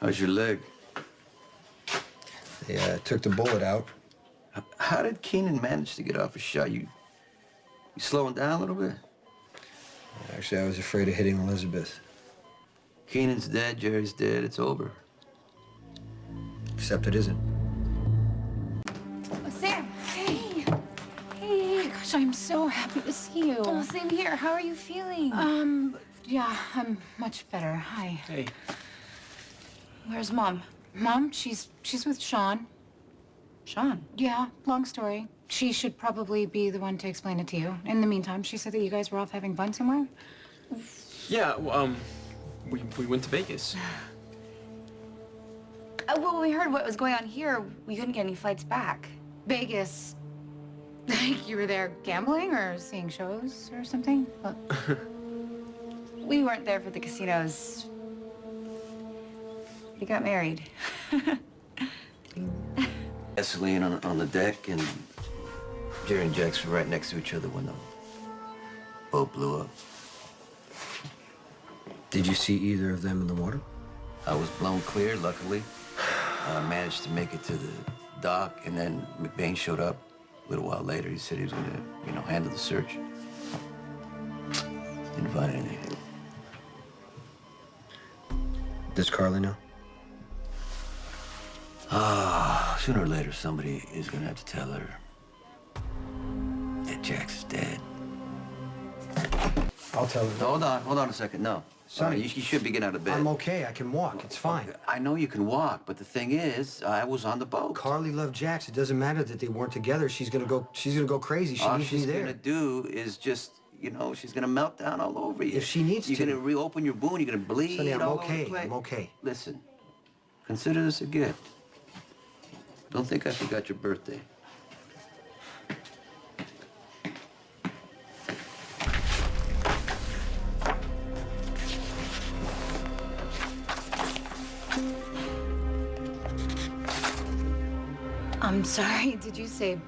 How's your leg? They took the bullet out. How did Keenan manage to get off a shot? You slowing down a little bit? Actually, I was afraid of hitting Elizabeth. Keenan's dead, Jerry's dead, it's over. Except it isn't. Oh, Sam! Hey! Hey, gosh, I'm so happy to see you. Oh, same here. How are you feeling? Yeah, I'm much better. Hi. Hey. Where's Mom? Mom, she's with Sean. Sean? Yeah, long story. She should probably be the one to explain it to you. In the meantime, she said that you guys were off having fun somewhere. Yeah, we went to Vegas. Well, when we heard what was going on here, we couldn't get any flights back. Vegas. Like you were there gambling or seeing shows or something? What? We weren't there for the casinos. We got married. Gasoline on the deck, and Jerry and Jax were right next to each other when the boat blew up. Did you see either of them in the water? I was blown clear, luckily. I managed to make it to the dock, and then McBain showed up a little while later. He said he was gonna, handle the search. Didn't find anything. Does Carly know? Sooner or later, somebody is gonna have to tell her that Jax is dead. I'll tell her. Hold on a second. No. Sonny, you should be getting out of bed. I'm okay. I can walk. It's fine. I know you can walk, but the thing is, I was on the boat. Carly loved Jax. It doesn't matter that they weren't together. She's gonna go crazy. She needs me there. All she's gonna do is just, she's gonna melt down all over you. If she needs to. You're gonna reopen your wound. You're gonna bleed. Sonny, I'm all okay. over the place. I'm okay. Listen, consider this a gift. Don't think I forgot your birthday. I'm sorry, did you say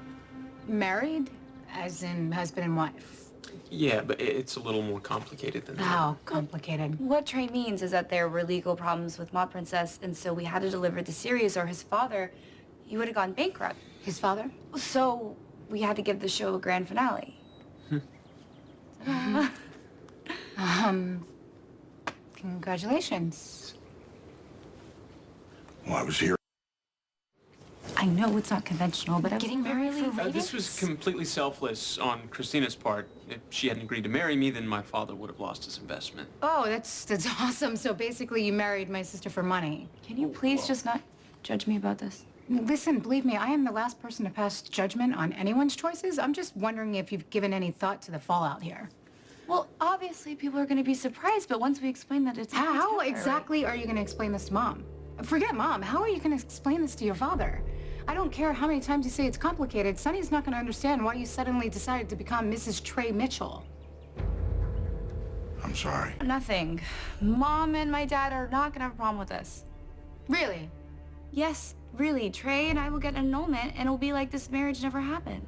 married? As in husband and wife? Yeah, but it's a little more complicated than that. How complicated? What Trey means is that there were legal problems with Ma Princess, and so we had to deliver the series, or his father, he would have gone bankrupt. His father? So we had to give the show a grand finale. Congratulations. Well, I was here. I know it's not conventional, but I was Getting married really for ratings? This was completely selfless on Christina's part. If she hadn't agreed to marry me, then my father would have lost his investment. Oh, that's awesome. So basically you married my sister for money. Can you please just not judge me about this? Listen, believe me, I am the last person to pass judgment on anyone's choices. I'm just wondering if you've given any thought to the fallout here. Well, obviously people are going to be surprised, but once we explain that it's How Heather, exactly are you going to explain this to Mom? Forget Mom. How are you going to explain this to your father? I don't care how many times you say it's complicated. Sonny's not going to understand why you suddenly decided to become Mrs. Trey Mitchell. I'm sorry. Nothing. Mom and my dad are not going to have a problem with this. Really? Yes, really. Trey and I will get annulment, and it'll be like this marriage never happened.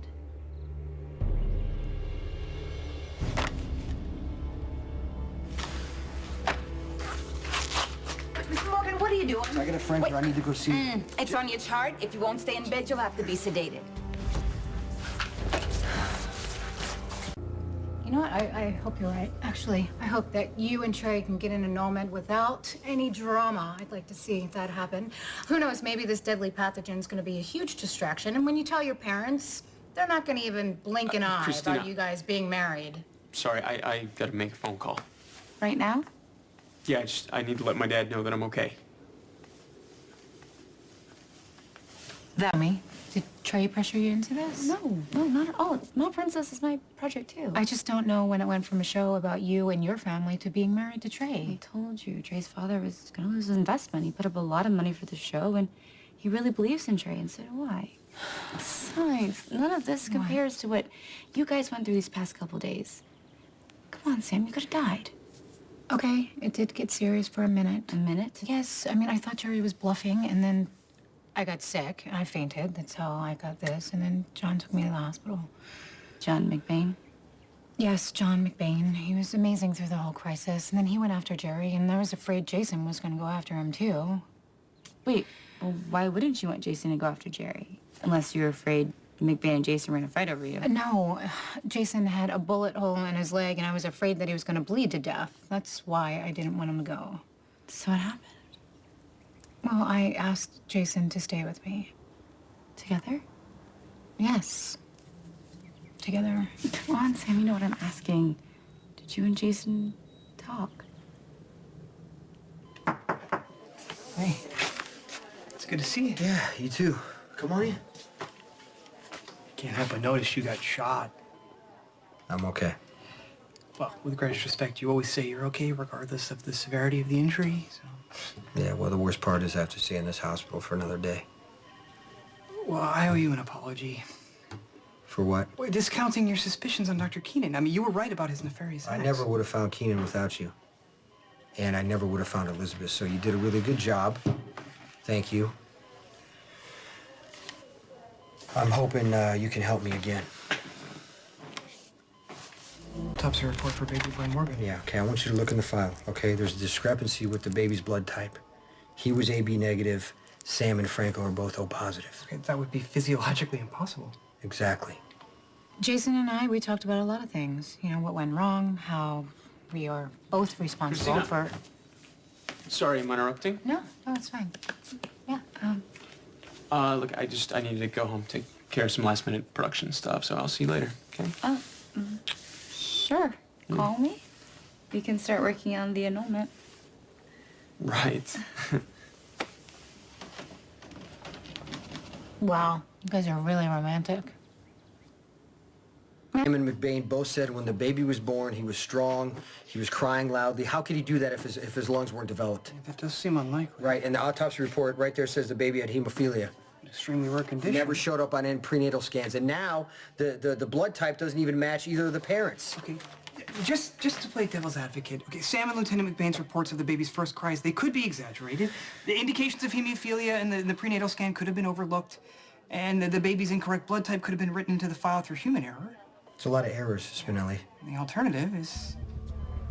Mr. Morgan, what are you doing? I got a friend here. I need to go see. It's on your chart. If you won't stay in bed, you'll have to be sedated. You know what? I hope you're right. Actually, I hope that you and Trey can get an annulment without any drama. I'd like to see that happen. Who knows, maybe this deadly pathogen is going to be a huge distraction, and when you tell your parents, they're not going to even blink an eye Christina. about you guys being married. Sorry, I gotta make a phone call. Right now? Yeah, I need to let my dad know that I'm okay. That me? Did Trey pressure you into this? No, not at all. Ma Princess is my project, too. I just don't know when it went from a show about you and your family to being married to I Trey. told you, Trey's father was going to lose his investment. He put up a lot of money for the show, and he really believes in Trey, and so do I. Besides, none of this compares to what you guys went through these past couple days. Come on, Sam, you could have died. Okay, it did get serious for a minute. A minute? Yes, I mean, I thought Jerry was bluffing, and then I got sick, and I fainted. That's how I got this, and then John took me to the hospital. John McBain? Yes, John McBain. He was amazing through the whole crisis, and then he went after Jerry, and I was afraid JaSam was going to go after him, too. Wait, well, why wouldn't you want Jason to go after Jerry? Unless you're afraid McBain and Jason were gonna fight over you. No, Jason had a bullet hole in his leg, and I was afraid that he was going to bleed to death. That's why I didn't want him to go. So what happened? Well, I asked Jason to stay with me. Together? Yes. Together. Come on, Sam, you know what I'm asking. Did you and Jason talk? Hey, it's good to see you. Yeah, you too. Come on in. Can't help but notice you got shot. I'm okay. Well, with greatest respect, you always say you're okay regardless of the severity of the injury, so... Yeah, well, the worst part is I have to stay in this hospital for another day. Well, I owe you an apology. For what? Well, discounting your suspicions on Dr. Keenan. I mean, you were right about his nefarious I acts. never would have found Keenan without you. And I never would have found Elizabeth, so you did a really good job. Thank you. I'm hoping you can help me again. Autopsy report for baby boy Morgan. Yeah, okay, I want you to look in the file, okay? There's a discrepancy with the baby's blood type. He was AB negative. Sam and Franco are both O positive. Okay, that would be physiologically impossible. Exactly. Jason and I, we talked about a lot of things. You know, what went wrong, how we are both responsible Christina. for... Sorry, I'm interrupting. No, it's fine. Yeah, Look, I needed to go home, take care of some last-minute production stuff, so I'll see you later, okay? Oh, sure. Call me. We can start working on the annulment. Right. Wow, you guys are really romantic. Him and McBain both said when the baby was born, he was strong, he was crying loudly. How could he do that if his lungs weren't developed? Yeah, that does seem unlikely. Right, and the autopsy report right there says the baby had hemophilia. Extremely rare condition. Never showed up on any prenatal scans, and now the blood type doesn't even match either of the parents. Okay, just to play devil's advocate, okay, Sam and Lieutenant McBain's reports of the baby's first cries, they could be exaggerated. The indications of hemophilia in the prenatal scan could have been overlooked, and the baby's incorrect blood type could have been written into the file through human error. It's a lot of errors, Spinelli. The alternative is...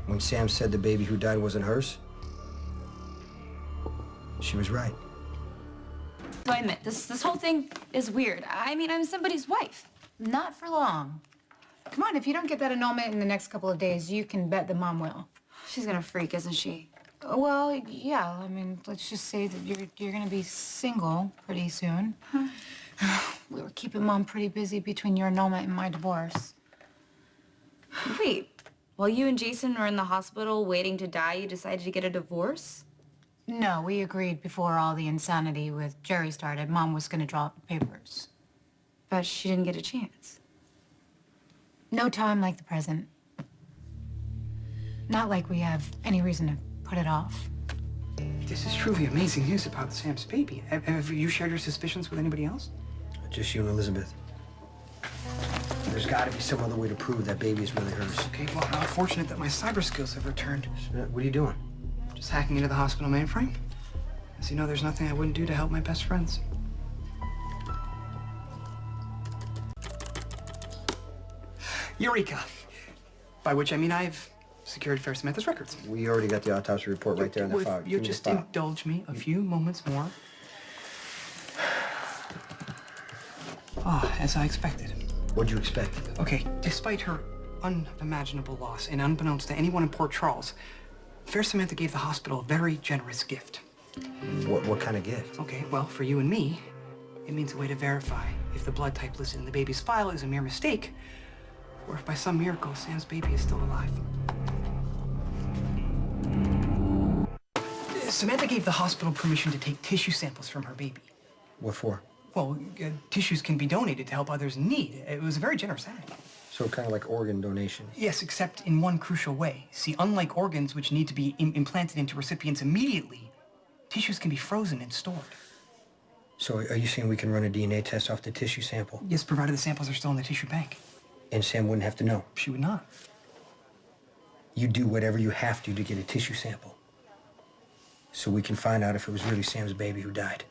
When Sam said the baby who died wasn't hers, she was right. So I admit, this whole thing is weird. I mean, I'm somebody's wife. Not for long. Come on, if you don't get that annulment in the next couple of days, you can bet the mom will. She's gonna freak, isn't she? Well, yeah, I mean, let's just say that you're gonna be single pretty soon. We were keeping Mom pretty busy between your annulment and my divorce. Wait, while you and Jason were in the hospital waiting to die, you decided to get a divorce? No, we agreed before all the insanity with Jerry started, Mom was gonna drop the papers. But she didn't get a chance. No time like the present. Not like we have any reason to put it off. This is truly amazing news about Sam's baby. Have you shared your suspicions with anybody else? Just you and Elizabeth. There's got to be some other way to prove that baby is really hers. Okay, well, how fortunate that my cyber skills have returned. What are you doing? Just hacking into the hospital mainframe. As you know, there's nothing I wouldn't do to help my best friends. Eureka! By which I mean I've secured Fair Samantha's records. We already got the autopsy report right there in the Well, file. if you'll Give me the just file. indulge me a few moments more. Ah, as I expected. What'd you expect? Okay, despite her unimaginable loss, and unbeknownst to anyone in Port Charles, Fair Samantha gave the hospital a very generous gift. What kind of gift? Okay, well, for you and me, it means a way to verify if the blood type listed in the baby's file is a mere mistake, or if by some miracle Sam's baby is still alive. Samantha gave the hospital permission to take tissue samples from her baby. What for? Well, tissues can be donated to help others in need. It was a very generous act. So kind of like organ donation. Yes, except in one crucial way. See, unlike organs which need to be implanted into recipients immediately, tissues can be frozen and stored. So are you saying we can run a DNA test off the tissue sample? Yes, provided the samples are still in the tissue bank. And Sam wouldn't have to know? She would not. You do whatever you have to get a tissue sample. So we can find out if it was really Sam's baby who died.